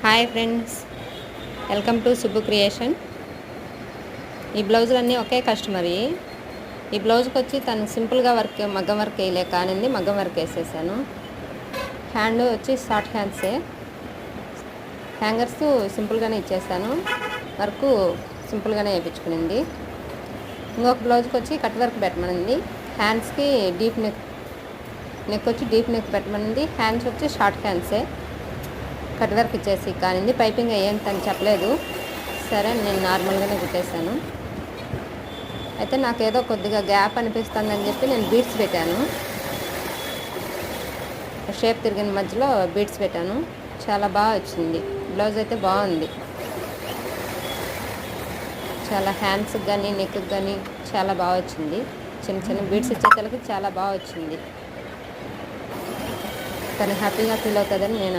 Hi friends, welcome to Subbu creation. ఈ బ్లౌజులన్నీ ఒకే customer. ఈ బ్లౌజ్కి వచ్చి తను సింపుల్గా మగ్గం వర్క్ వేయలేక అనింది, మగ్గం వర్క్ వేసేసాను. హ్యాండ్ వచ్చి షార్ట్ హ్యాండ్సే, హ్యాంగర్స్ సింపుల్గానే ఇచ్చేసాను, వర్క్ సింపుల్గానే వేయించుకునింది. ఇంకొక బ్లౌజ్కి వచ్చి కట్ వర్క్ పెట్టమనింది. హ్యాండ్స్కి డీప్ నెక్ వచ్చి డీప్ నెక్ పెట్టమనింది. హ్యాండ్స్ వచ్చి షార్ట్ హ్యాండ్సే, కట్ వర్క్ ఇచ్చేసి కానింది. పైపింగ్ అయ్యేంత అని చెప్పలేదు, సరే నేను నార్మల్గానే కుట్టేశాను. అయితే నాకు ఏదో కొద్దిగా గ్యాప్ అనిపిస్తుందని చెప్పి నేను బీడ్స్ పెట్టాను. షేప్ తిరిగిన మధ్యలో బీడ్స్ పెట్టాను. చాలా బాగా వచ్చింది బ్లౌజ్, అయితే బాగుంది. చాలా హ్యాండ్స్కి కానీ నెక్కి కానీ చాలా బాగా వచ్చింది. చిన్న చిన్న బీడ్స్ ఇచ్చేతలకి చాలా బాగా వచ్చింది. తను హ్యాపీగా ఫీల్ అవుతుందని నేను